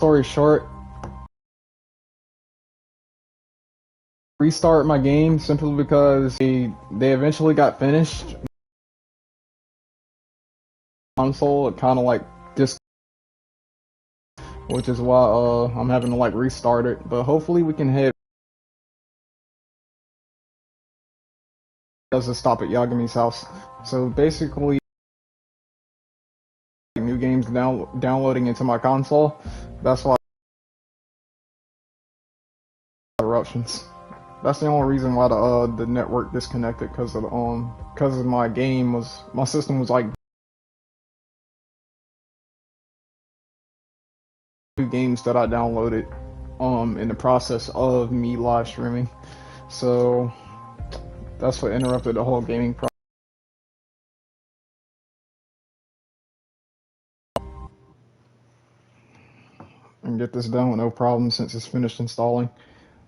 story short, restart my game simply because they eventually got finished. Console, it kind of like which is why I'm having to like restart it. But hopefully we can hit. Doesn't stop at Yagami's house. So basically, new games downloading into my console. That's why interruptions. That's the only reason why the network disconnected, because of my system was like two games that I downloaded in the process of me live streaming. So that's what interrupted the whole gaming process. And get this done with no problem since it's finished installing.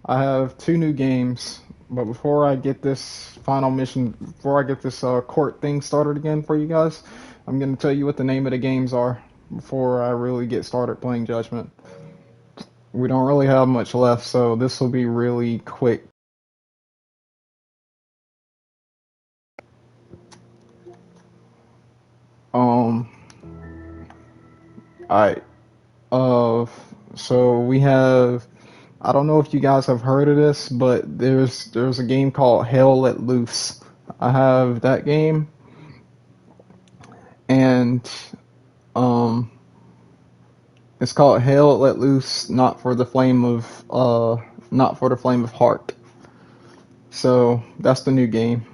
I have 2 new games, but before I get this court thing started again for you guys, I'm going to tell you what the name of the games are before I really get started playing Judgment. We don't really have much left, so this will be really quick. Alright. So we have, I don't know if you guys have heard of this, but there's a game called Hell Let Loose. I have that game, and it's called Hell Let Loose, not for the flame of heart. So that's the new game.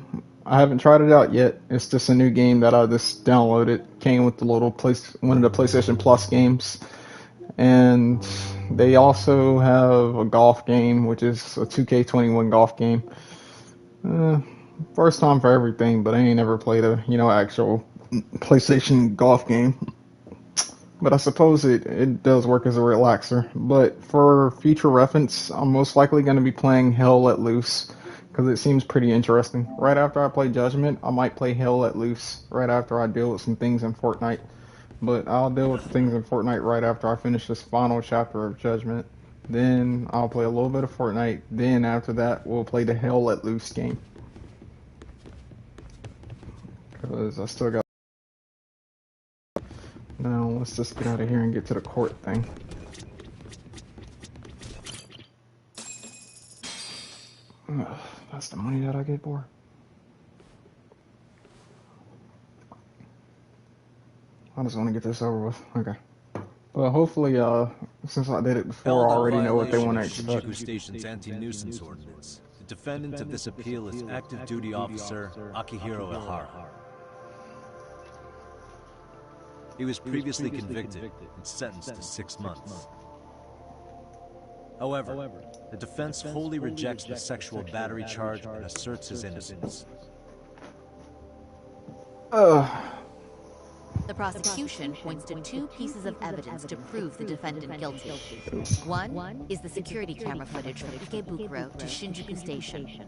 I haven't tried it out yet. It's just a new game that I just downloaded. Came with the one of the PlayStation Plus games. And they also have a golf game, which is a 2K21 golf game. First time for everything, but I ain't never played a actual PlayStation golf game. But I suppose it does work as a relaxer. But for future reference, I'm most likely going to be playing Hell Let Loose, because it seems pretty interesting. Right after I play Judgment, I might play Hell Let Loose right after I deal with some things in Fortnite. But I'll deal with the things in Fortnite right after I finish this final chapter of Judgment. Then I'll play a little bit of Fortnite. Then after that, we'll play the Hell Let Loose game. Because I still got... Now, let's just get out of here and get to the court thing. Ugh, that's the money that I get for. I just want to get this over with. Okay. Well, hopefully, since I did it before, I already know what they want to expect. Shinjuku Station's anti-nuisance ordinance. The defendant of this appeal is active duty officer Akihiro Ihara. He was previously convicted and sentenced to 6 months. However, the defense wholly rejects the sexual battery charge and asserts his innocence. The prosecution points to 2 pieces of evidence to prove the defendant guilty. One is the security camera footage from Ikebukuro to Shinjuku Station.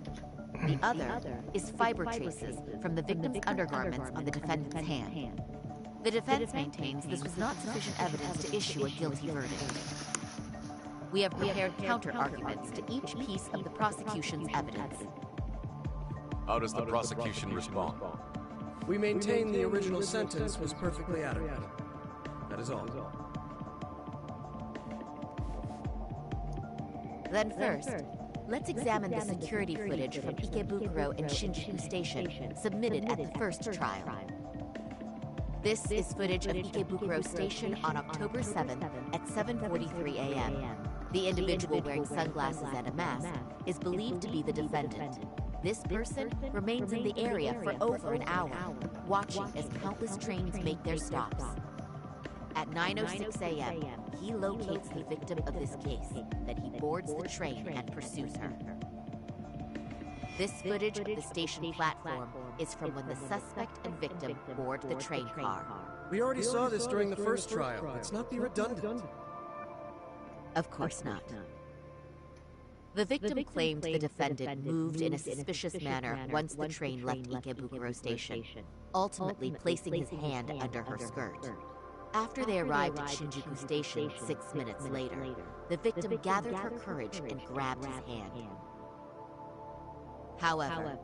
The other is fiber traces from the victim's undergarments on the defendant's hand. The defense maintains this was not sufficient evidence to issue a guilty verdict. We have prepared counter-arguments to each piece of the prosecution's evidence. How does the prosecution respond? We maintain the original sentence was perfectly adequate. That is all. Then first, let's examine the security footage from Ikebukuro and Shinjuku Station submitted at the first trial. This is footage of Ikebukuro Station on October 7th at 7:43 a.m. The individual wearing sunglasses and a mask is believed to be the defendant. This person remains in the area for over an hour, watching as countless trains make their stops. At 9:06 a.m., he locates the victim of this case, then he boards the train and pursues her. This footage of the station platform is from when the suspect and victim board the train car. We already saw this during the first trial. Let's not be redundant. Of course not. The victim claimed the defendant moved in a suspicious manner once the train left Ikebukuro Station, ultimately placing his hand under her skirt. After they arrived at Shinjuku Station 6 minutes later, the victim gathered her courage and grabbed his hand. However,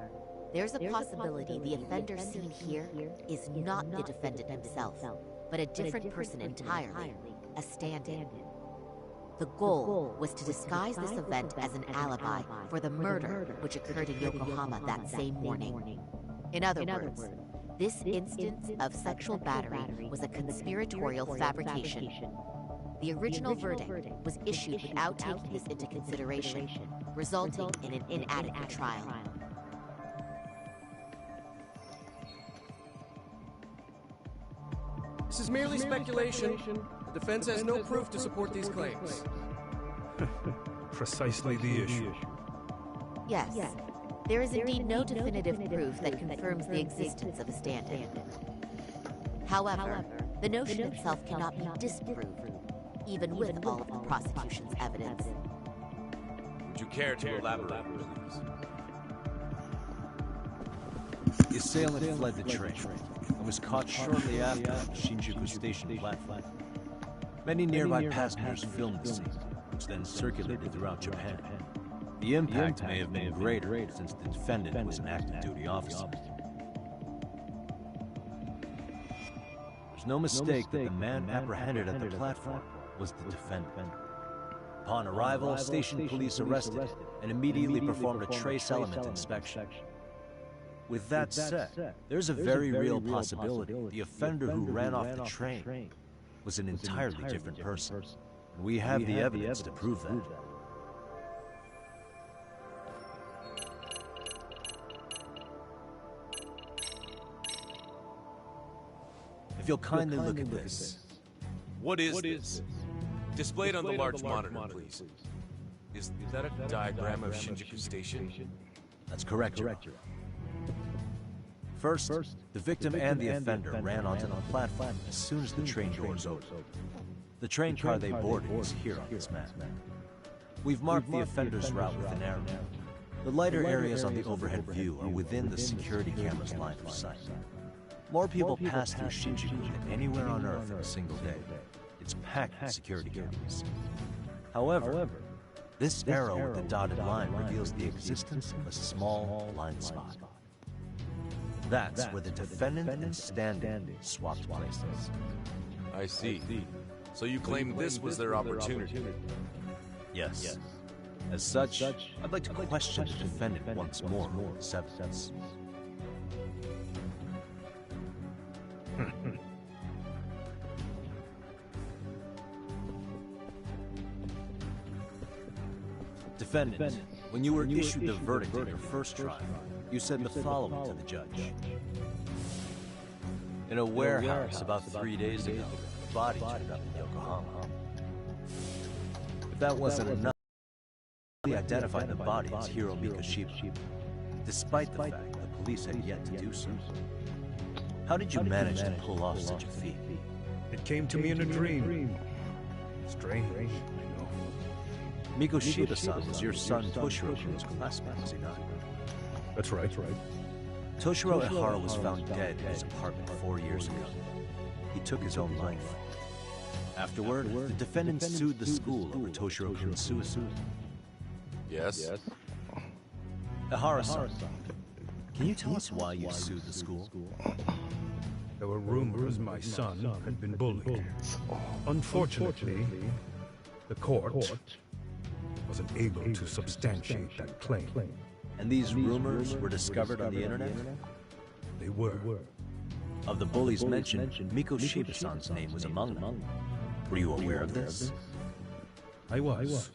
there's a possibility the offender seen here is not the defendant himself, but a different person entirely, a stand-in. The goal was to disguise this event as an alibi for the murder which occurred in Yokohama that same morning. In other words, this instance of sexual battery was a conspiratorial fabrication. The original verdict was issued without taking this into consideration, resulting in an inadequate trial. This is merely speculation. The defense has no proof to support these claims. Precisely the issue. Yes. There is indeed no definitive proof that confirms the existence of a stand-in. However, the notion itself cannot be disproved, even with all of the prosecution's evidence. Would you care to elaborate, please? The assailant fled the train and was caught shortly after on the Shinjuku Station platform. Many nearby passengers filmed the scene, which then circulated throughout Japan. The impact may have been greater since the defendant was an active duty officer. There's no mistake that the man apprehended at the platform was the defendant. Upon arrival, station police arrested him and immediately performed a trace element inspection. With that said, there's a very real possibility the offender who ran off the train was an entirely different person. And we have the evidence to prove that. If you'll kindly look at this. What is this? Displayed on the large monitor, please. Is that a diagram of Shinjuku Station? That's correct, Your Honor. First, the victim and the offender ran onto the platform as soon as the train doors opened. The train car they boarded is here on this map. We've marked the offender's route with an arrow. The lighter areas on the overhead view are within the security camera's line of sight. More people pass through Shinjuku than anywhere on Earth in a single day. It's packed with security cameras. However, this arrow with the dotted line reveals the existence of a small blind spot. That's where the defendant and stand-in swapped places. I see. So you claim this was their opportunity? Yes. As such, I'd like to question the defendant once more on this evidence. Defendant, when you were issued the verdict in your first trial, you said the following to the judge. In a warehouse about 3 days ago, a body turned up in Yokohama. If that wasn't enough, we identified the body as Hiro Mikoshiba, despite the fact the police had yet to do so. How did you manage to pull off such a feat? It came to me in a dream. Strange, I know. Mikoshiba-san was your son Toshiro-kun's classmate, was he not? That's right. Toshiro Ihara was found dead in his apartment 4 years ago. He took his own life. Afterward, the defendant sued the school over Toshiro-kun's suicide. Yes. Ihara-san, can you tell us why you sued the school? There were rumors my son had been bullied. Unfortunately, the court wasn't able to substantiate that claim. And these rumors were discovered on the internet? They were. Of the bullies mentioned, Mikoshiba-san's name was among them. Were you aware of this? I was.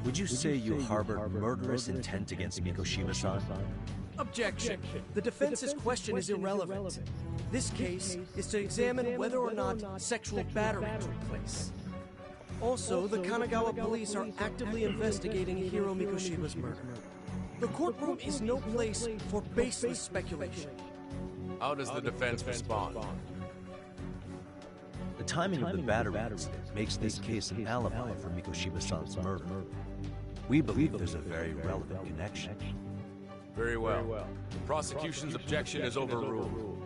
Would you say you harbored murderous intent against Mikoshiba-san? Objection. The defense's question is irrelevant. This case is to examine whether or not sexual battery took place. Also, the Kanagawa police are actively investigating Hiro Mikoshiba's murder. The courtroom is no place for baseless speculation. How does the defense respond? The timing of the battery incident makes this case an alibi for Mikoshiba-san's murder. We believe there's a very relevant connection. Very well. The prosecution's objection is overruled.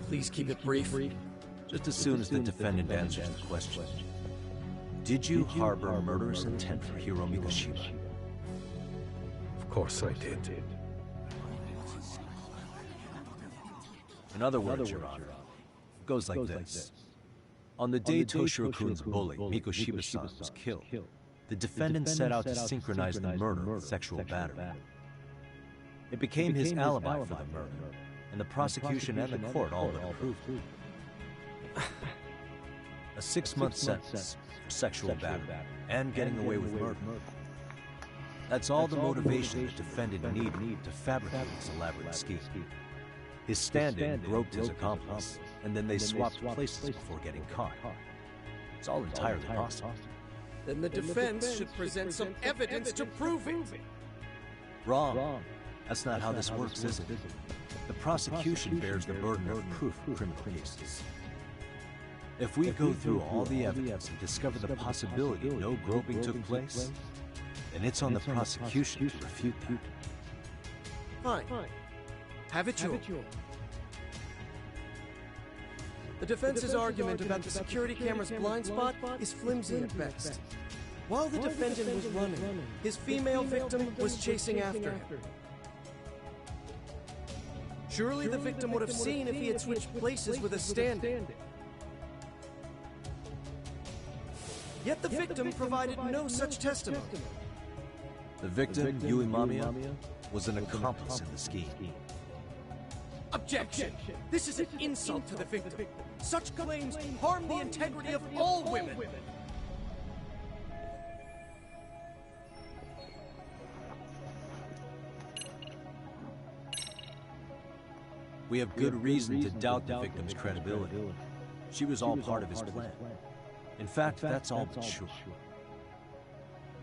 Please keep it brief. Just as soon as the defendant answers the question. Did you harbor murderous intent for Hiro Mikoshiba? Of course I did. In other words, Your Honor, it goes like this. On the day Toshiro-kun's bully, Mikoshiba-san, was killed, the defendant set out to synchronize the murder with sexual battery. It became his alibi for the murder, and the prosecution and the court all but approved it. A 6-month sentence for sexual battery and getting away with murder. That's all the motivation the defendant needed to fabricate this elaborate scheme. His stand-in groped his accomplice, and then they swapped places before getting caught. It's all entirely possible. Then the defense should present some evidence to prove it. Wrong. That's not how this works, is it? The prosecution bears the burden of proof in criminal cases. If we go through all the evidence and discover the possibility no groping took place, then it's on the prosecution to refute that. Fine. Have it your. The defense's argument about the security camera's blind spot is flimsy at best. While the defendant was running, his female victim was chasing after him. Surely the victim would have seen if he had switched places with a stand-in. Yet the victim provided no such testimony. The victim, Yui Mamiya, was an accomplice in the scheme. Objection! This is an insult to the victim. Such claims harm the integrity of all women. We have good reason to doubt the victim's credibility. She was all part of his plan. In fact, that's all but sure.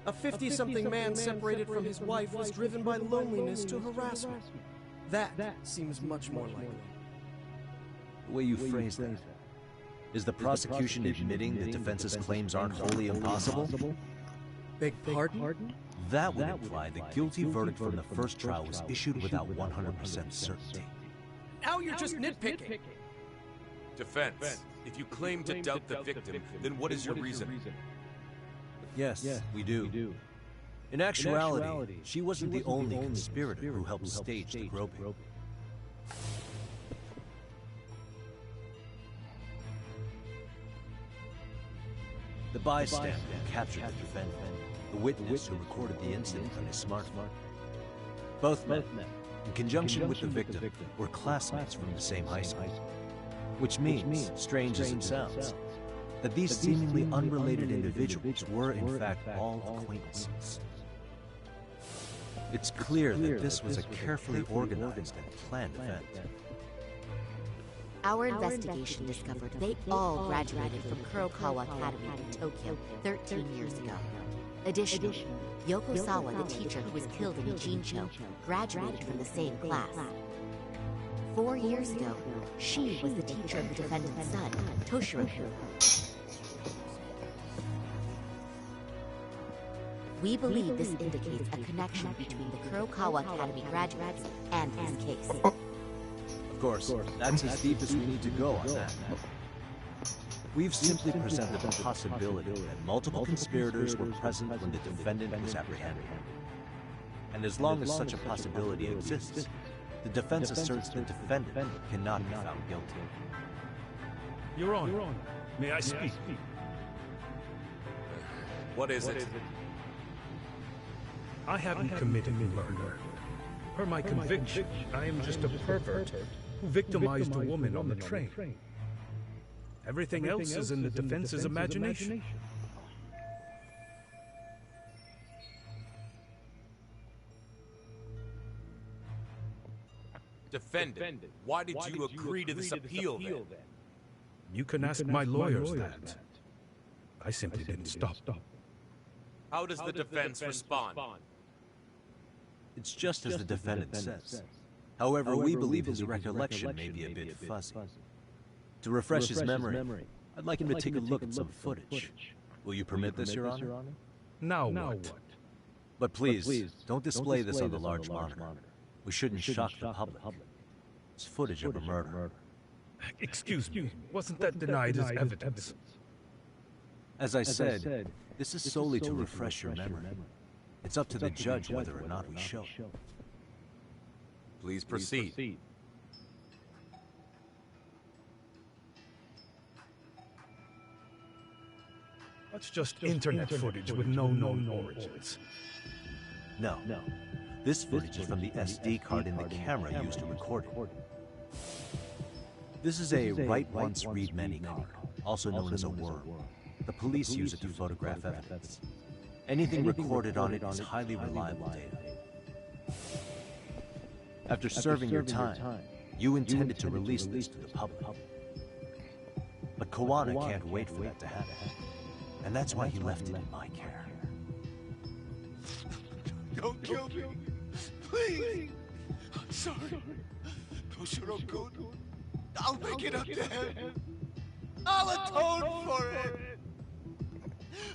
A 50-something man separated from his wife was driven by loneliness to harassment. That seems much more likely. The way you phrase that. Is the prosecution admitting the defense's claims aren't wholly impossible? Beg pardon? That would imply the guilty verdict from the first trial was issued without 100% certainty. Now you're just nitpicking. Defense, if you claim to doubt the victim, then what is your reason? Yes, we do. In actuality, she wasn't the only conspirator who helped stage the groping. The bystander who captured the defendant, the witness who recorded the incident on his smartphone. Both men, in conjunction with the victim, were classmates from the same high school. Which means, strange as it sounds, that these seemingly unrelated individuals were in fact all acquaintances. It's clear that this was a carefully organized and planned event. Our investigation discovered they all graduated from Kurokawa Academy in Tokyo 13 years ago. Additionally, Yoko Sawa, the teacher who was killed in Ijincho, graduated from the same class. 4 years ago, she was the teacher of the defendant's son, Toshiro-kun. We believe this indicates a connection between the Kurokawa Academy graduates and this case. Of course, that's as deep as we need to go on that. We've simply presented the possibility that multiple conspirators were present when the defendant was apprehended. And as long as such a possibility exists, the defense asserts the defendant cannot be found guilty. Your Honor, may I speak? What is it? I haven't committed murder. Per my conviction, I am just a pervert who victimized a woman on the train. Everything else is in the defense's imagination. Defendant, why did you agree to this appeal then? You can ask my lawyers that. I simply didn't stop. How does the defense respond? It's just as the defendant says. However, we believe his recollection may be a bit fuzzy. To refresh his memory, I'd like him to take a look at some footage. Will you permit this, Your Honor? Now what? But please, don't display this on the large monitor. We shouldn't shock the public. It's footage of a murder. Excuse me, wasn't that denied as evidence? As I said, this is solely to refresh your memory. It's up to the judge whether or not we show. Please proceed. That's just internet footage with no known origins. No. This footage is from the SD card in the camera used to record it. This is a write once, read many card, also known as a worm. The police use it to photograph evidence. Anything recorded on it is highly reliable data. After serving your time, you intended to release this to the public. But Koana can't wait for that to happen. And that's why he left it in my care. Don't kill me. Please. I'm sorry. Toshiro-kun. I'll make it up to him. I'll atone for it.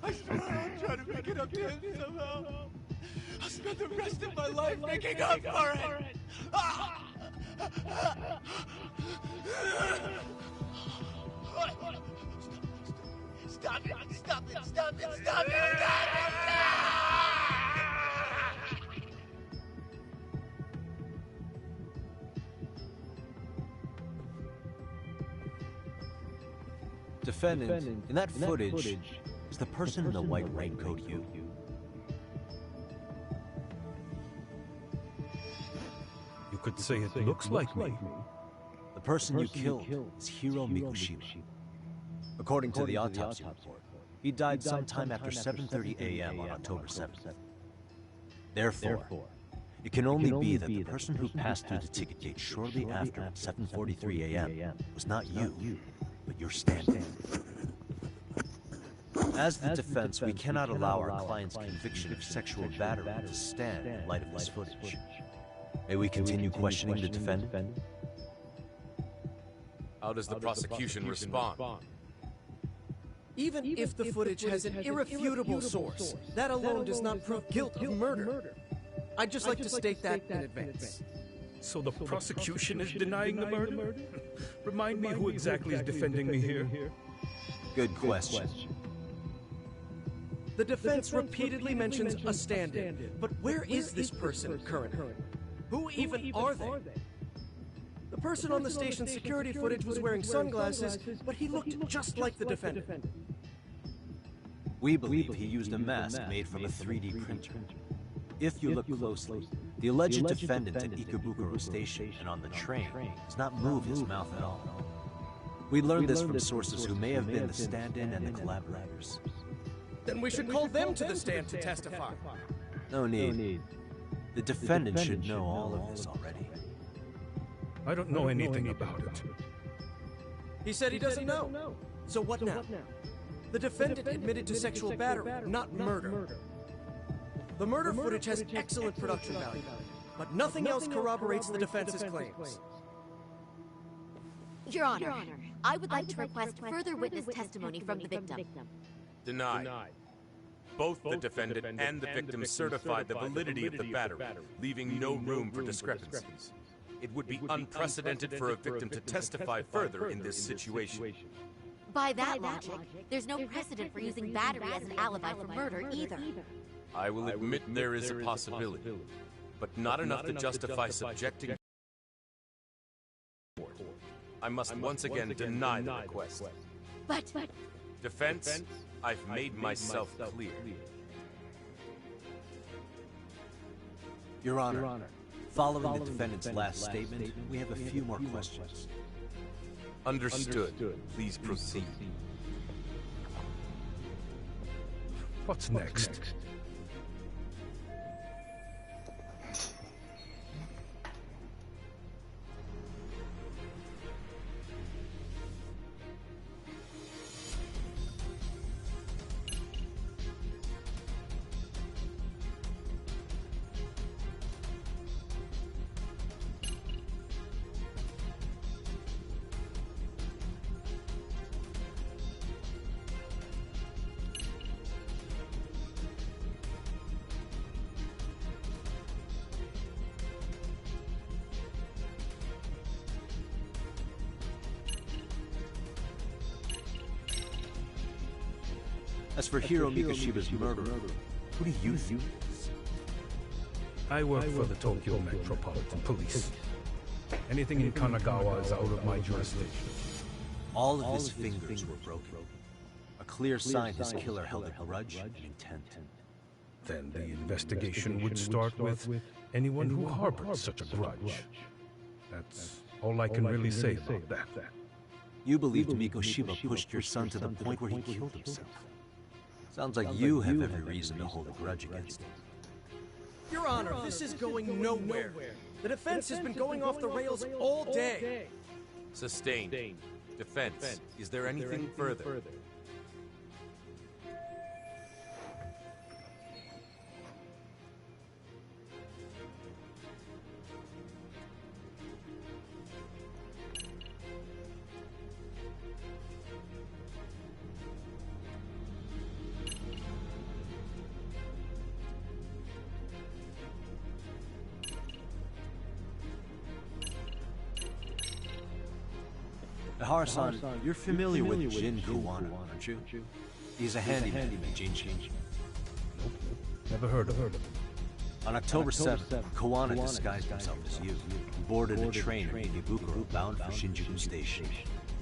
I swear I'll try to make it up to him somehow. I'll spend the rest of my life making up for it. Stop it! Stop it! Stop it! Stop it! Defendant, in that footage, is the person in the white raincoat you? You could say it looks like me. The person you killed is Hiro Mikushima. According to the autopsy report, he died sometime after 7:30 a.m. on October 7th. Therefore, it can only be that the person who passed through the ticket gate shortly after 7:43 a.m. was not you, but your stand-in. As the defense, we cannot allow our client's conviction of sexual battery to stand in light of this footage. May we continue questioning the defendant? How does the prosecution respond? Even if the footage has an irrefutable source, that alone does not prove guilt of murder. I'd just like to state that in advance. So the prosecution is denying the murder? Remind me who exactly is defending me here. Good question. The defense repeatedly mentions a stand-in, but where is this person currently? Who even are they? The person on the station's security footage was wearing sunglasses, but he looked just like the defendant. We believe he used a mask made from a 3D printer. If you look closely, the alleged defendant at Ikebukuro Station and on the train does not move his mouth at all. We learned this from sources who may have been the stand-in and the collaborators. Then we should call them to the stand to testify. No need. The defendant should know all of this already. I don't know anything about it. He said he doesn't know. So what now? The defendant admitted to sexual battery, not murder. The murder footage has excellent production value, but nothing else corroborates the defense's claims. Your Honor, I would like to request further witness testimony from the victim. Denied. Both the defendant and the victim certified the validity of the battery, leaving no room for discrepancies. It would be unprecedented for a victim to testify further in this situation. By that logic, there's no precedent for using battery as an alibi for murder either. I will admit there is a possibility, but not enough to justify subjecting. I must once again deny the request. But... Defense, I've made myself clear. Your Honor, following the defendant's last statement, we have a few more questions. Understood. Please proceed. What's next? As for Hiro Mikoshiba's murderer, who do you think? I work for the Tokyo Metropolitan Police. Anything in Kanagawa is out of my jurisdiction. All of his fingers were broken. A clear sign his killer held a grudge and intent. Then the investigation would start with anyone who harbored such a grudge. That's all I can really say about that. You believed Mikoshiba pushed your son to the point where he killed himself. Sounds like you have every reason to hold a grudge against him. Your Honor, this is going nowhere. The defense has been going off the rails all day. Sustained. Defense. Is there anything further? Hara-san, you're familiar with Jin Kuwana, aren't you? He's a handyman in Jinchi. Nope. Never heard of him. On October 7th, Kuwana disguised himself as you and boarded a train in Ikebukuro bound for Shinjuku Station.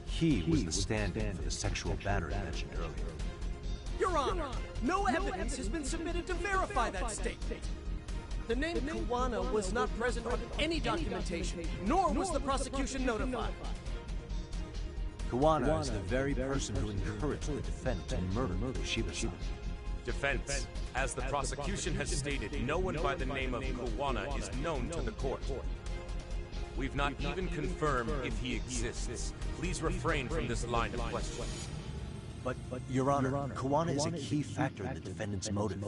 He was the stand-in for the sexual battery mentioned earlier. Your Honor, no evidence has been submitted to verify that statement. The name Kuwana was not present on any documentation, nor was the prosecution notified. Kuwana is the very person who encouraged the defendant to murder Mikoshiba-san. Defense. As the prosecution has stated, no one by the name of Kuwana is known to the court. We've not even confirmed if he exists. Please refrain from this line of questioning. But, Your Honor, Kuwana is a key factor in the defendant's motive.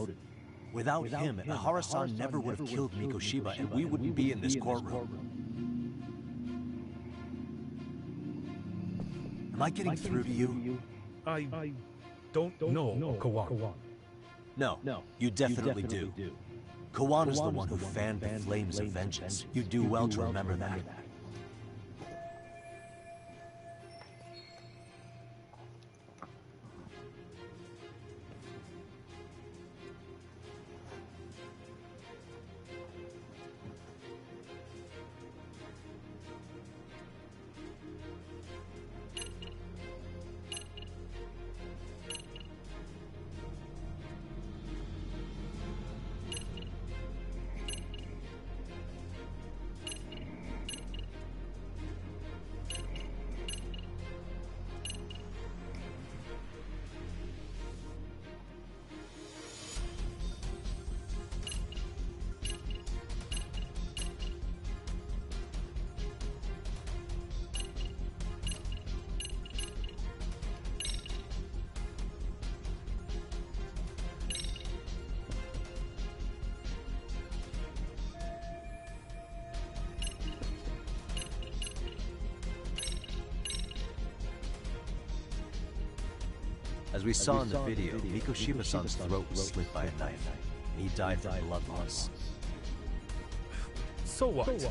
Without him, Hara-san never would have killed Mikoshiba, and we wouldn't be in this courtroom. Am I getting through to you? I don't know Kawana. No, you definitely do. Kawana's the one who fanned the flames of vengeance. You do well to remember that. As we saw in the video, Mikoshiba-san's throat was slit by a knife, and he died from blood loss. So what?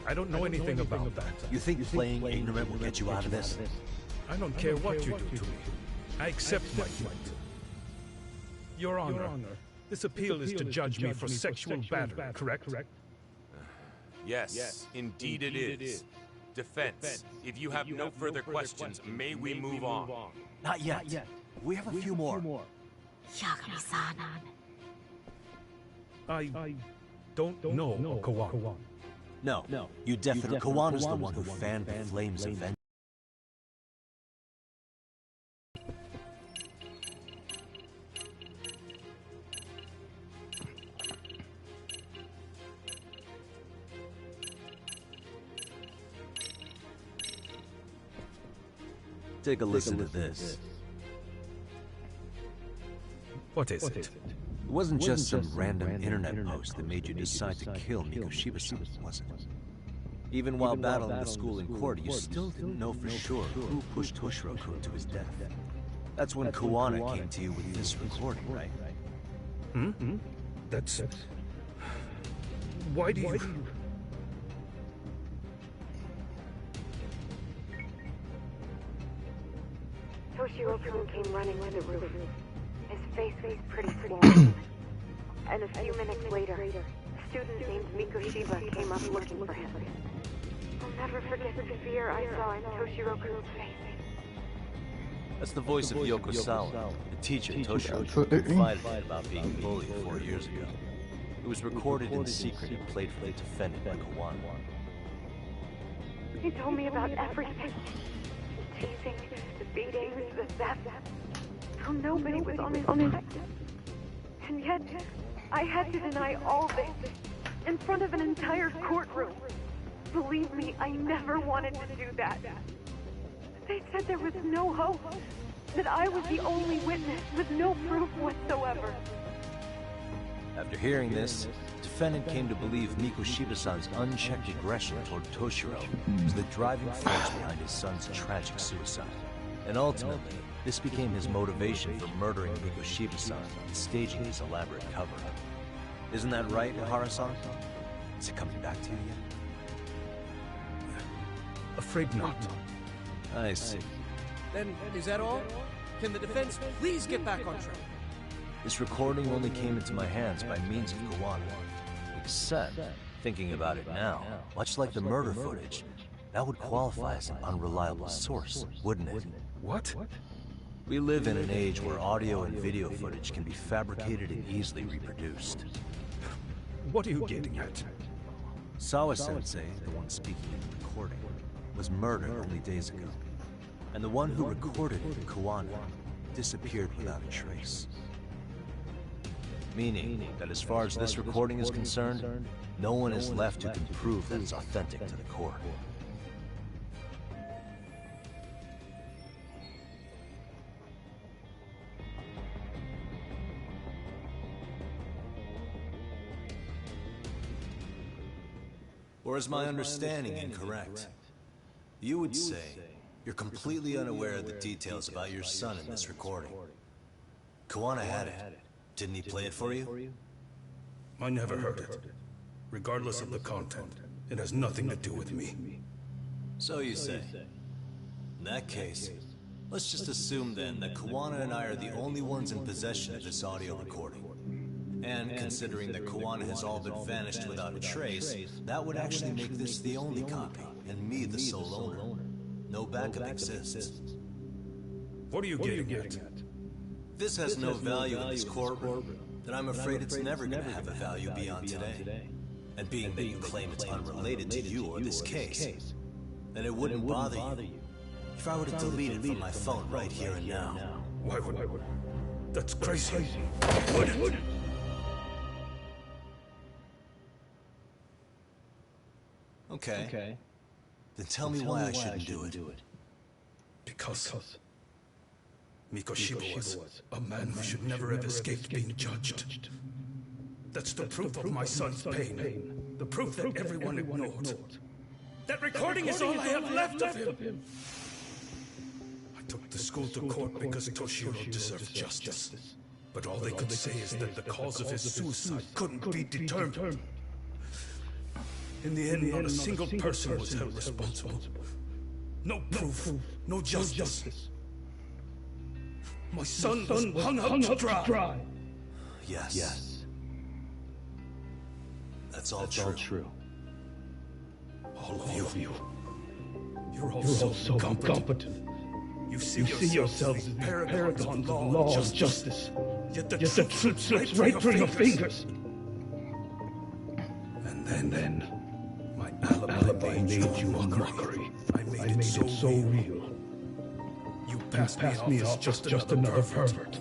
I don't know anything about that. You think playing ignorant will get you out of this? I don't care what you do to me. I accept my guilt. Your Honor, this appeal is to judge me for sexual battery, correct? Yes, indeed it is. Defense. If you have no further questions, may we move on? Not yet. We have a few more. Yagami-san. I don't know Kawana. No, you definitely... Kawana's the one who fanned the flames of vengeance. Take a listen to this. What is it? It wasn't just some random internet post that made you decide to kill Mikoshiba-san, was it? Even while battling the school in court, you still didn't know for sure who pushed Toshiro-kun to his death. That's when Kuwana came to you with this recording, right? That's... Why do you... Toshiro-kun came running to the roof. His face was pretty swollen. And a few minutes later, a student named Mikoshiba came up looking for him. I'll never forget the fear I saw in Toshiroku's face. That's the voice of Yoko Sawa, the teacher Toshiro confided about being bullied 4 years ago. It was recorded in secret and played for the defendant by Kawana. He told me about everything. The teasing, the beatings, the theft. How nobody was on his side. And yet, I had to deny all this in front of an entire courtroom. Believe me, I never wanted to do that. They said there was no hope, that I was the only witness with no proof whatsoever. After hearing this, the defendant came to believe Mikoshiba-san's unchecked aggression toward Toshiro was the driving force behind his son's tragic suicide. And ultimately, this became his motivation for murdering Mikoshiba-san and staging his elaborate cover-up. Isn't that right, Ihara-san? Is it coming back to you yet? Afraid not. I see. Then, is that all? Can the defense please get back on track? This recording only came into my hands by means of Kawana. Except, thinking about it now, much like the murder footage, that would qualify as an unreliable source, wouldn't it? What? We live in an age where audio and video footage can be fabricated and easily reproduced. What are you getting at? Sawa-sensei, the one speaking in the recording, was murdered only days ago. And the one who recorded it, Kawana, disappeared without a trace. Meaning that as far as this recording is concerned, no one is left who can prove that it's authentic to the court. Or is my understanding incorrect? You would say you're completely unaware of the details about your son in this recording. Kawana had it. Didn't he play it for you? I never heard it. Regardless of the content, it has nothing to do with me. So you say. In that case, let's just assume then that Kawana and I are the only ones in possession of this audio recording. And considering that Kawana has all but vanished without a trace, that would actually make this the only copy, and me the sole owner. No backup exists. What are you getting at? This has no value in this courtroom, then I'm afraid it's never going to have a value beyond today. And being that you claim it's unrelated to you or this case, then it wouldn't bother you if I were to delete it from my phone right here and now. Why would I? That's crazy. What? Okay. Then tell me why I shouldn't do it. Because Mikoshiba was a man who should never have escaped being judged. That's the proof of my son's pain. The proof that everyone ignored. That recording is all I have left of him. I took the school to court because Toshiro deserved justice. But all they could say is that the cause of his suicide couldn't be determined. In the end, not a single person was held responsible. No proof, no justice. My son was hung out to dry. Yes. That's all true. All of you. You're all so incompetent. You see yourselves as paragons of law and justice. Yet the truth slips right through your fingers. And then my alibi made you a mockery. I made it so real. You passed me off just another pervert.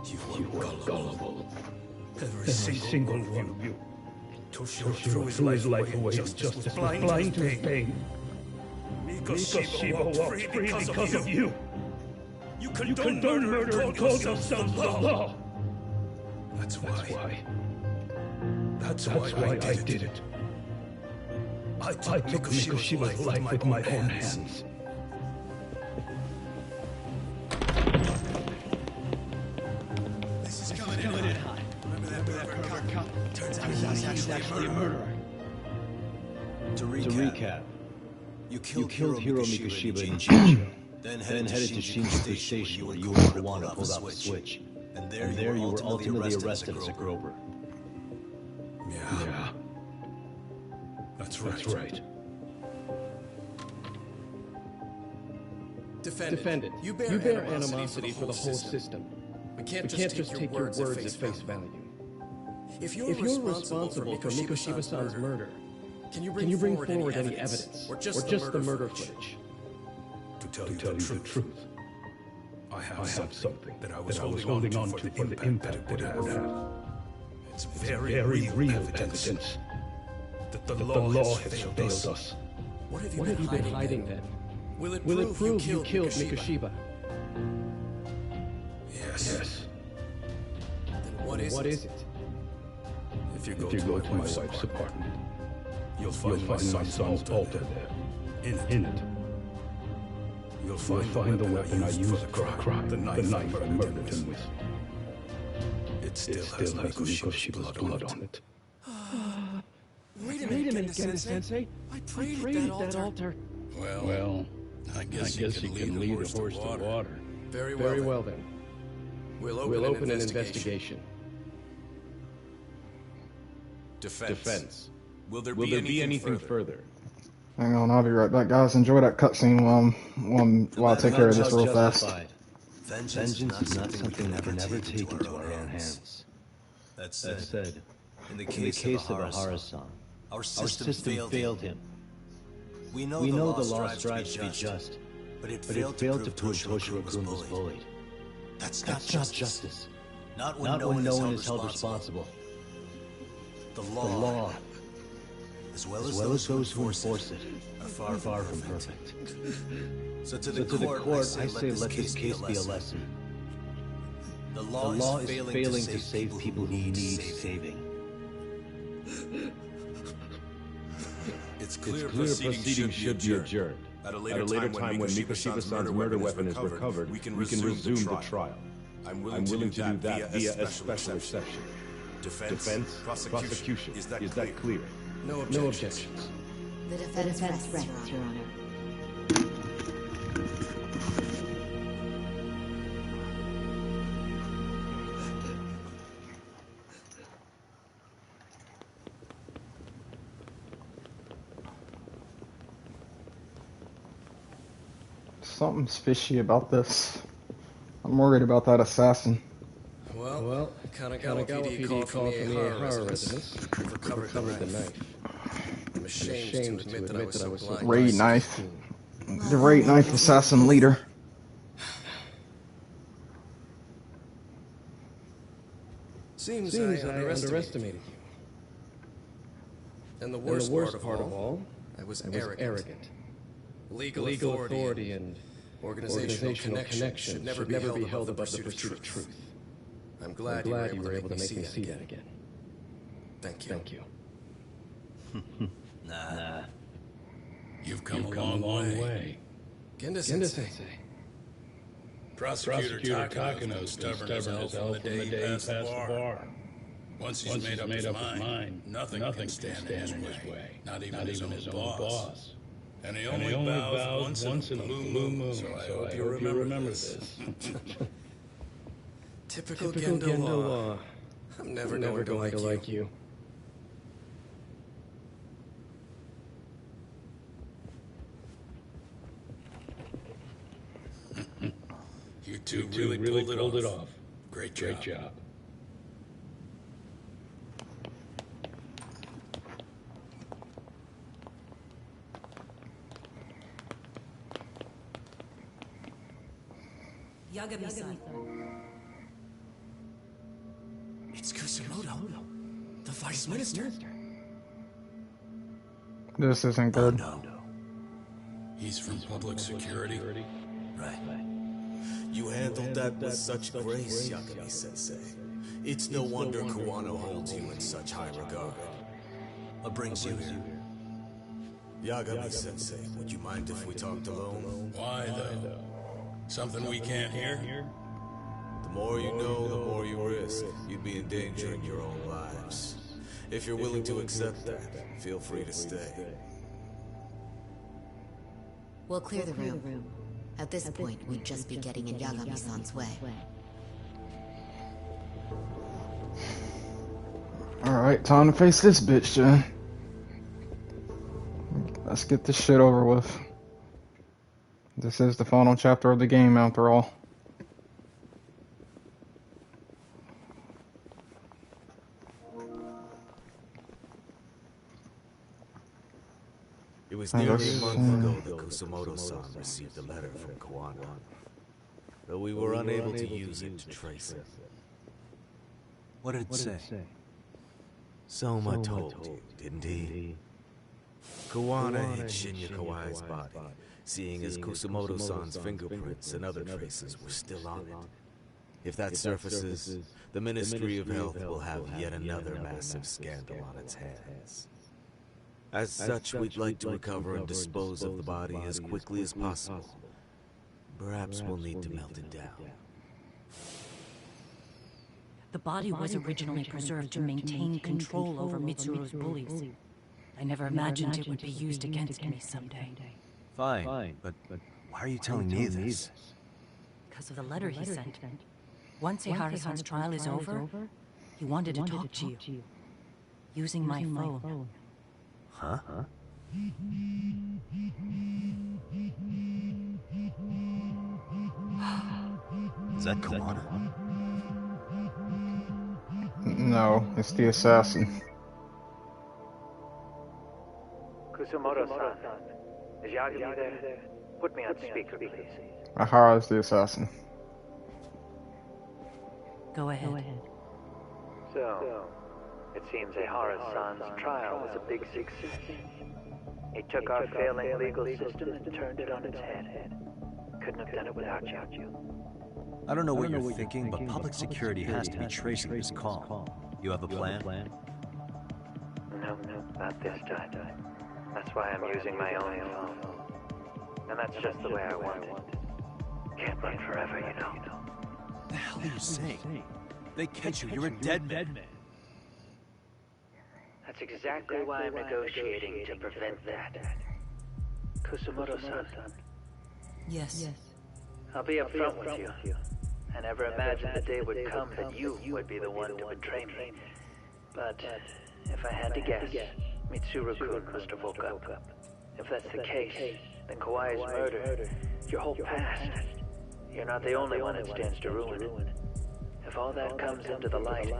You were gullible. Every single one of you. Toshiro threw his life away in justice, was blind to his pain. Mikoshiba walked free because of you. You condone murder and call yourselves the law. That's why I did it. I took Mikoshiba's life with my own hands. This is coming in hot. Remember that pervert cop? Turns out he's actually a murderer. To recap, you killed Hiro Mikoshiba in Jinju, Then headed to Shinjuku Station where you and Kawana pulled off the switch. And there you were ultimately arrested as a groper. Yeah. That's right. Defendant, you bear animosity for the whole system. We can't just take your words at face value. If you're responsible for Mikoshiba-san's murder, can you bring forward any evidence? Or just the murder footage? To tell you the truth, I have something that I was holding on to for the impact that it would have. It's very real evidence that the law has failed us. What have you been hiding then? Will it prove you killed Mikoshiba? Yes. Then what is it? If you go to my wife's apartment, you'll find my son's altar there. In it. You'll find the weapon I used for the crime, the knife I murdered him with. It still has Mikoshiba's blood on it. Wait a minute, Sensei. I prayed at that altar. Well, I guess you can lead a horse to water. Very well then. We'll open an investigation. Defense. Will there be anything further? Hang on, I'll be right back, guys. Enjoy that cutscene while I take care of this real fast. Vengeance is not something we can ever take into our own hands. That said, in the case of Ahara-san, our system failed him. We know the law strives to be just, but it failed to prove Toshiro-kun was bullied. That's not justice. Not when no one is held responsible. The law, as well as those who enforce it, are far from perfect. So to the court, I say let this case be a lesson. The law is failing to save people who need saving. It's clear proceedings should be adjourned. At a later time when Mikoshiba-san's murder weapon is recovered, we can resume the trial. I'm willing to do that via a special exception. Defense, prosecution. Is that clear? No objections. The defense rests, Your Honor. Something's fishy about this. I'm worried about that assassin. Well, Kanagawa PD called from the Ahara residence. Recovered the knife. I'm ashamed to admit that I was so blind. Raid knife. The raid knife assassin leader. Seems I underestimated you. And the worst part of all, I was arrogant. Legal authority and organizational connection should never be held above the pursuit of truth. I'm glad you were able to make me see that again. Thank you. Nah. You've come a long way. Genda-sensei. Prosecutor Takano's stubborn as hell from the day he passed the bar. Once he's made up his mind, nothing can stand in his way. Not even his own boss. And he only bows once in a blue moon, so I hope you remember this. Typical Gendo law. I'm never going to like you. You two really pulled it off. Great job. Yagami-san. It's Kusamoto, the vice minister. This isn't good. No. He's from public security. Right. You handled that with such grace, Yagami-sensei. It's no wonder Kawano holds you in such high regard. What brings you here? Yagami-sensei, would you mind if we talked alone? Why, though? Something we can't hear? The more you know, the more you risk. You'd be endangering your own lives. If you're willing to accept that, feel free to stay. We'll clear the room. At this point, we'd just be getting in Yagami-san's way. Alright, time to face this bitch, Jen. Let's get this shit over with. This is the final chapter of the game, after all. It was nearly a month ago that Kusumoto-san received a letter from Kawana, though we were unable to use it to trace it. What did it say? Soma told you, didn't he? Kawana hid Shinya Kawai's body, seeing as Kusumoto-san's fingerprints and other traces were still on it. If that surfaces, the Ministry of Health will have yet another massive scandal on its hands. As such, we'd like to recover and dispose of the body as quickly as possible. Perhaps we'll need to melt it down. The body was originally preserved to maintain control over Mitsuru's bullies. I never imagined it would be used against me someday. Fine, but why are you telling me this? Because of the letter he sent. Once Ihara-san's trial is over, he wanted to talk to you. Using my phone. Huh? Is that Kawana? No, it's the assassin. Kusumoto-san, is Yagami there? Put me on speaker, please. Ihara is the assassin. Go ahead. So, it seems Ihara-san's trial was a big success. He took our failing legal system and turned it on its head. Couldn't have done it without you. I don't know what you're thinking, but public security has to be tracing this call. You have a plan? No, not this time. That's why I'm using my own phone. And that's just the way I want it. Can't run forever, you know. What the hell are you saying? They catch you, you're a dead man. That's exactly why I'm negotiating to prevent that. Kusumoto-san. Yes. I'll be upfront with you. I never imagined the day would come that you would be the one to betray me. But if I had to guess, Mitsuru-kun must have woke up. If that's the case, then Kawai's murder, your whole past, you're not the only one it stands to ruin. If all that comes into the light,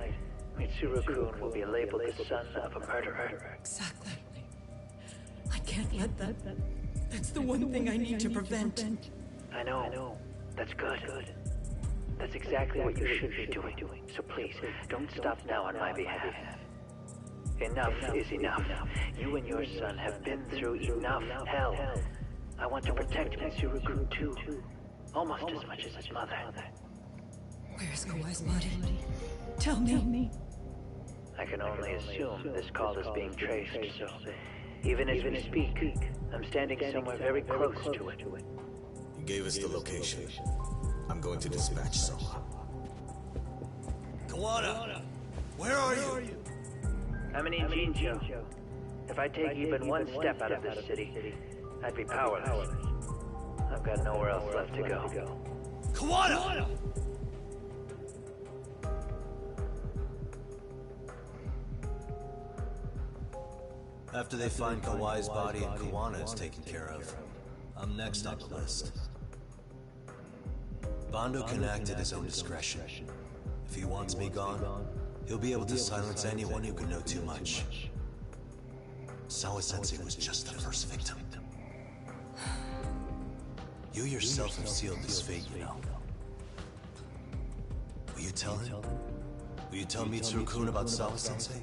Mitsuru-kun will be labeled the son of a murderer. Exactly. I can't let that. That's the one thing I need to prevent. I know. That's good. That's exactly what you should be doing. So please, don't stop now on my behalf. Enough is enough. You and your son have been through enough hell. I want to protect Mitsuru-kun too. Almost as much as his mother. Where's Kawai's body? Tell me. I can only assume this call is being traced, so even as we speak, I'm standing somewhere very close to it. You gave us the location. I'm going to dispatch Soma. Kawana! Where are you? I'm in Jinjo. If I take even one step out of this city, I'd be powerless. I've got nowhere else left to go. Kawana! After they find Kawai's body and Kawana is taken care of, I'm next on the list. Bando can act at his own discretion. If he wants me gone, he'll be able to silence anyone who can know too much. Sawa-sensei was just the first victim. You yourself have sealed his fate, you know. Will you tell him? Will you tell Mitsuru-kun about Sawa-sensei?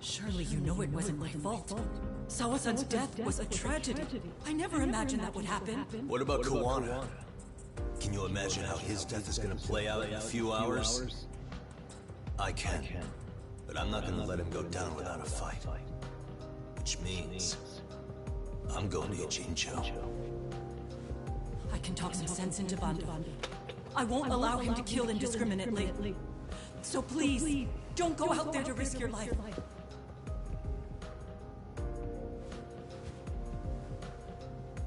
Surely you know it wasn't my fault. Sawa-san's death was a tragedy. I never imagined that would happen. What about Kawana? Can you imagine how his death is gonna play out in a few hours? I can, but I'm not gonna let him go down without a fight. Which means, I'm going to Jinjo. I can talk some sense into Bando. I won't allow him to kill indiscriminately. So please, don't go out there to risk your life.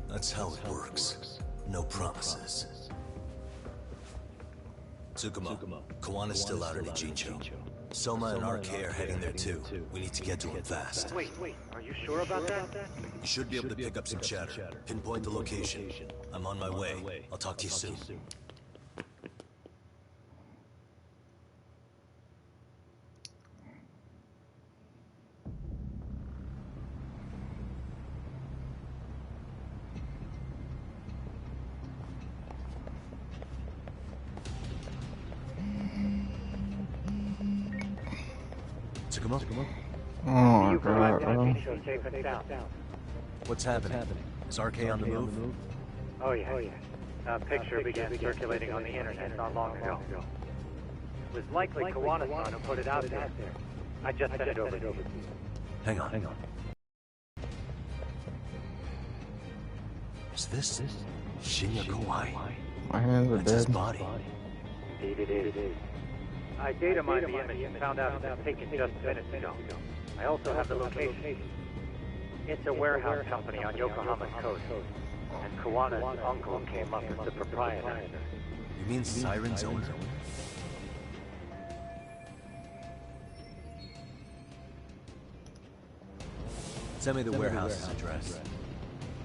That's how it works. No promises. Tsukumo, Kawana's still out in Ijincho. Soma and RK are heading there too. We need to get to him fast. Wait, are you sure about that? You should be able to pick up some chatter. Pinpoint the location. I'm on my way. I'll talk to you soon. Tsukumo? Oh, God, bro. What's happening? Is RK on the move? Oh yeah. A picture began circulating on the internet not long ago. It was likely Kawana-san who put it out there. I just sent it over to you. Hang on. Is this Shinya Kawai? My hands are That's his dead. body. Indeed it is. I data mined the image and found out it was taken just minutes ago. I also have the location. It's a warehouse company on Yokohama's coast. And Kawana's uncle came up as the proprietor. You mean Siren's owner? Send me the warehouse's address.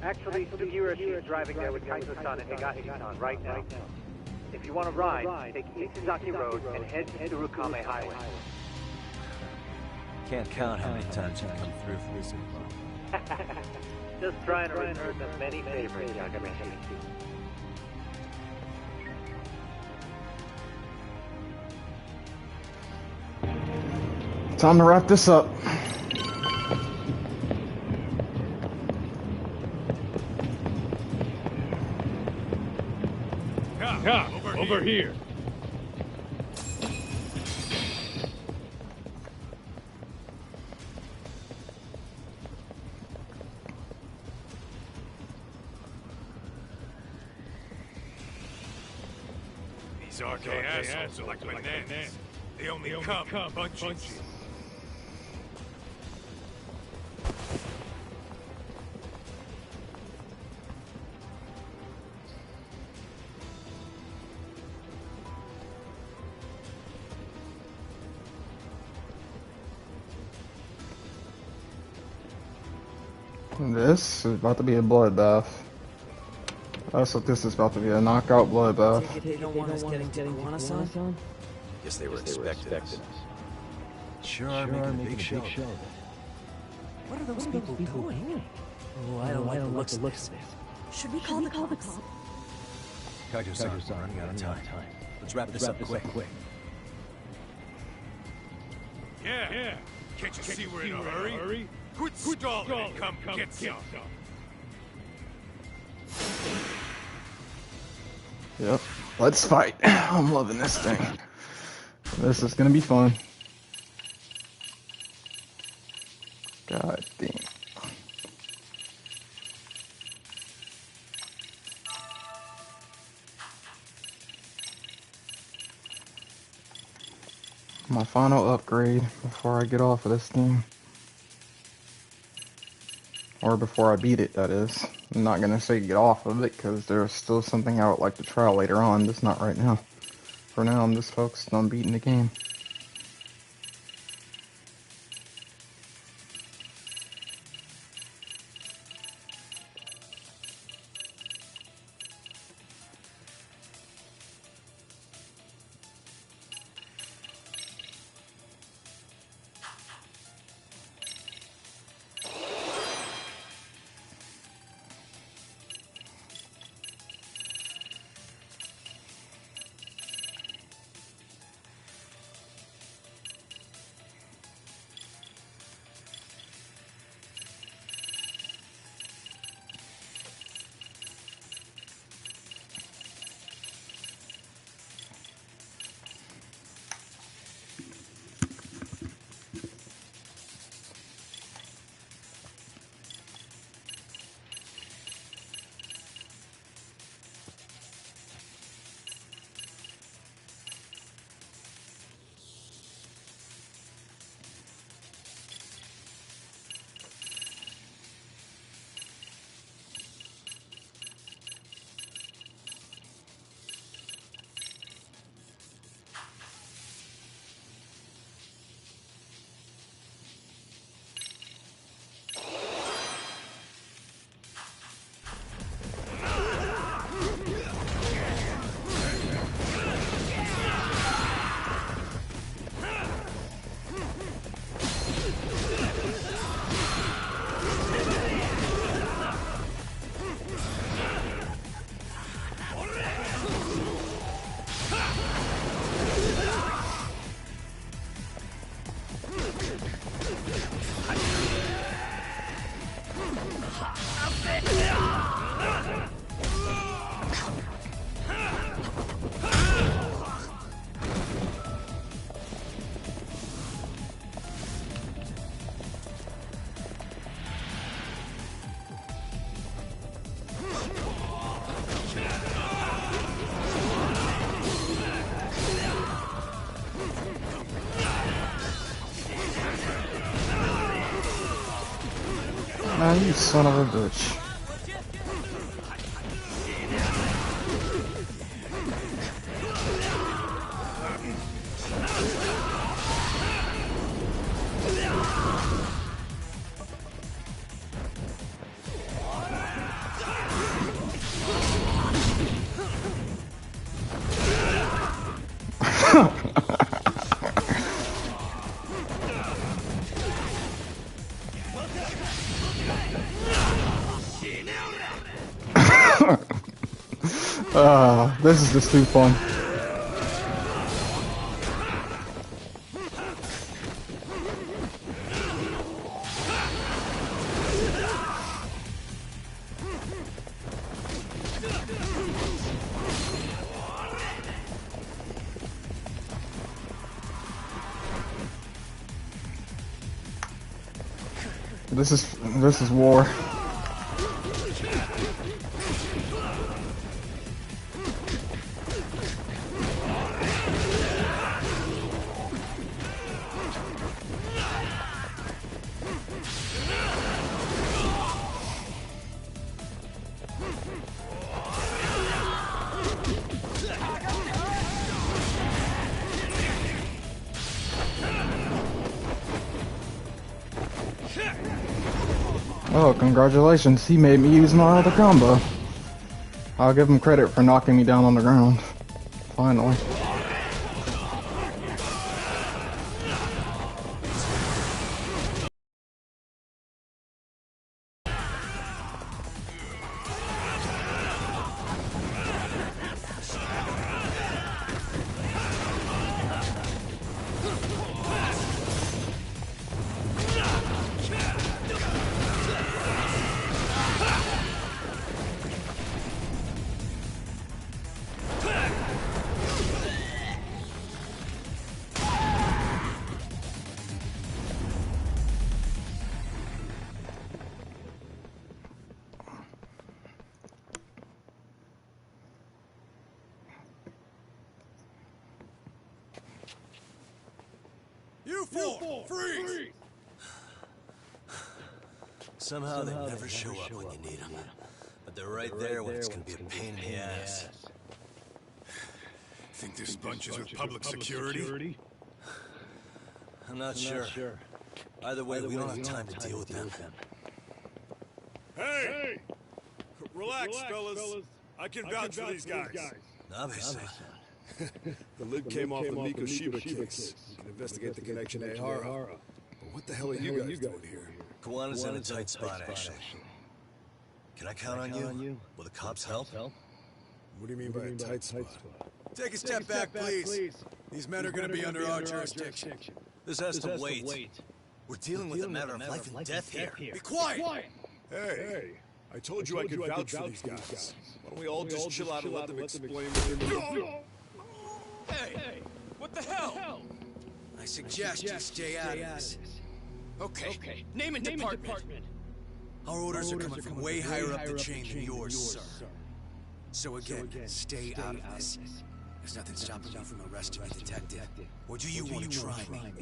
Actually, Sugiura is driving there with Kaito-san and Higashi-san right now. If you want to ride, take Isizaki Road and head to Tsurukame Highway. Can't count how many times you come through for this info. Just trying to return the many favors, Yagami. Time to wrap this up. Over here. These RK assholes are like bananas. They only come in bunches. This is about to be a bloodbath. That's what this is about to be, a knockout bloodbath. They don't want us getting to Kawanasan? Guess they were expecting us. Sure are making a big show. What are those people doing? Oh, I don't like the looks of this. Should we call the cops? Kaito-san, we're running out of time. Let's wrap this up quick. Yeah. Can't you see we're in a hurry? Quit stalling and come get some. Yep, let's fight. I'm loving this thing. This is gonna be fun. God damn. My final upgrade before I get off of this thing. Or before I beat it, that is. I'm not gonna say get off of it, because there's still something I would like to try later on, just not right now. For now, I'm just focused on beating the game. Ah, you son of a bitch. This is just too fun. This is war. Oh, congratulations, he made me use my other combo. I'll give him credit for knocking me down on the ground. Finally. You four, freeze! Somehow they never show up when you need them. But they're right there when it's gonna be a pain in the ass. Think this bunch is with public security? I'm not sure. Either way, we don't have time to deal with them. Hey! Relax, fellas. I can vouch for these guys. Obviously. The lid came off the Miko-Shiba case. You can investigate the connection to Ehara. But what the hell are you guys doing here? Kawana's in a tight spot, actually. Can I count on you? Will the cops help? What do you mean by a tight spot? Take a step back, please. These men are gonna be under our jurisdiction. This has to wait. We're dealing with a matter of life and death here. Be quiet! Hey, I told you I could vouch for these guys. Why don't we all just chill out and let them explain what they're doing? Hey! What the hell? I suggest you stay out of this. Okay, name and department. Our orders are coming from way higher up the chain than yours, sir. So again, stay out of this. There's nothing stopping me from arresting a detective. Or do you want to try me?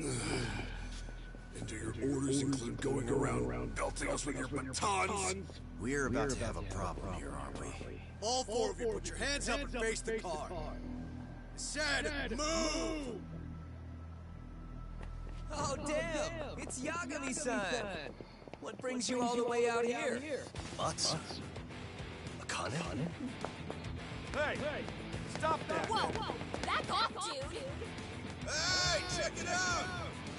And do your orders include going around belting us with your batons? We're about to have a problem here, aren't we? All four of you, put your hands up and face the car. Said, move! Oh, damn! It's Yagami-san! What brings you all the way out here? Butts? Akane? Hey! Stop that! Whoa! Back off, dude! Hey, check it out!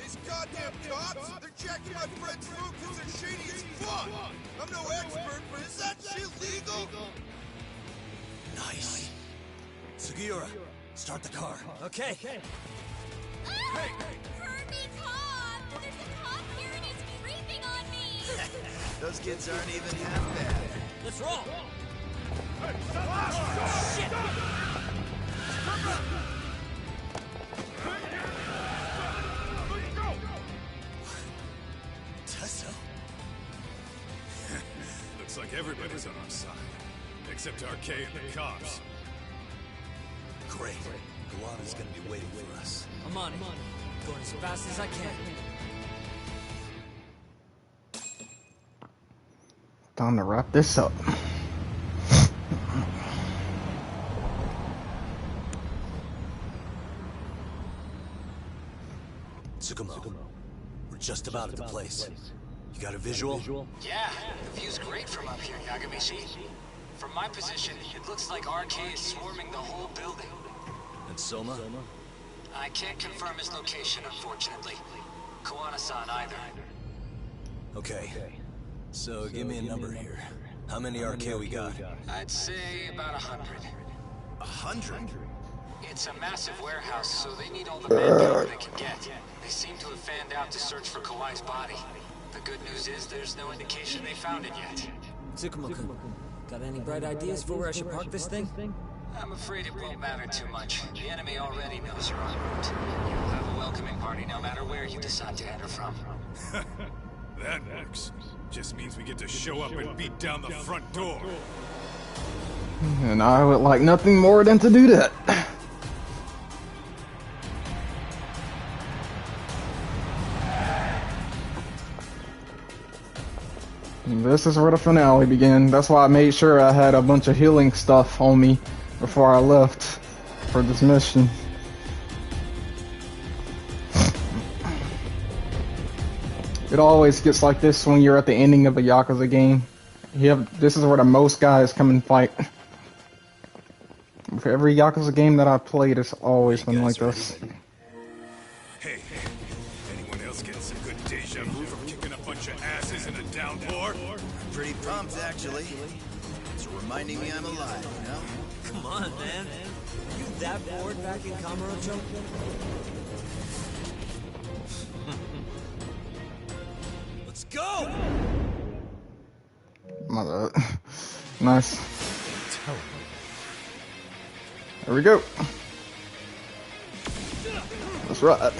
These goddamn cops, they're checking my friend's room because they're shady as fuck! I'm no expert, but is that shit legal? Nice. Sugiura, start the car. Okay. Hey! Kirby, Tom! There's a cop here and he's creeping on me! Those kids aren't even half bad. Let's roll! Shit! Tesso? Looks like everybody's on our side. Except Arcade and the cops. Great. Kawana's gonna be waiting for us. I'm on it. Going as fast as I can. Time to wrap this up. Tsukumo, we're just about at the place. You got a visual? Yeah, the view's great from up here, Yagamishi. From my position, it looks like RK is swarming the whole building. And Soma? I can't confirm his location, unfortunately. Koana-san either. Okay. So give me a number here. How many RK we got? I'd say about 100. 100? It's a massive warehouse, so they need all the manpower they can get. They seem to have fanned out to search for Kawai's body. The good news is there's no indication they found it yet. Tsukumo-kun, got any bright ideas for where I should park this thing? I'm afraid it won't matter too much. The enemy already knows you're en route. You'll have a welcoming party no matter where you decide to enter from. That works. Just means we get to show up and beat down the front door. And I would like nothing more than to do that. And this is where the finale began. That's why I made sure I had a bunch of healing stuff on me before I left for this mission. It always gets like this when you're at the ending of a Yakuza game. This is where the most guys come and fight. For every Yakuza game that I've played, it's always been like this. Hey, anyone else getting some good deja vu from kicking a bunch of asses in a downpour? Pretty pumped, actually. It's reminding me I'm alive, you know? Come on, man. You that bored back in Kamurocho? Let's go! My bad. Nice. There we go. That's right.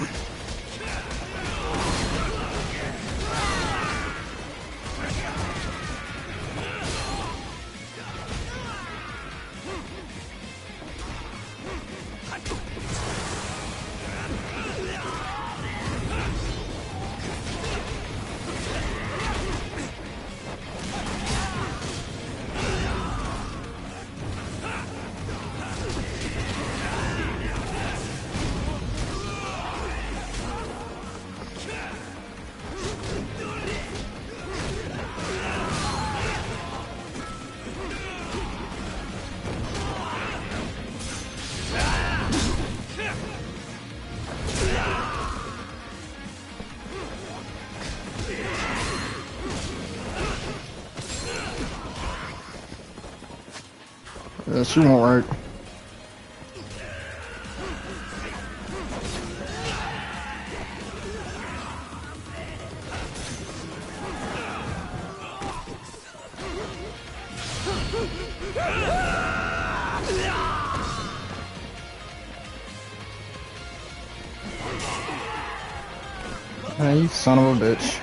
Yeah, she won't work. Hey, you son of a bitch.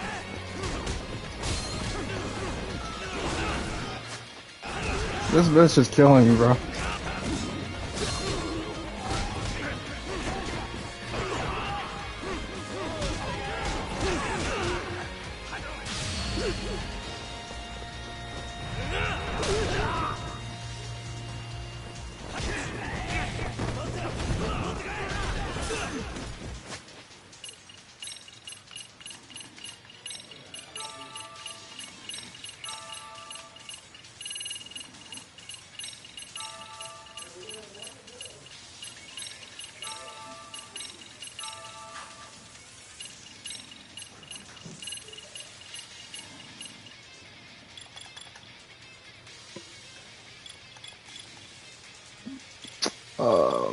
This bitch is killing me, bro.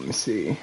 Let me see.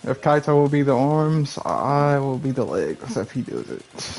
If Kaito will be the arms, I will be the legs if he does it.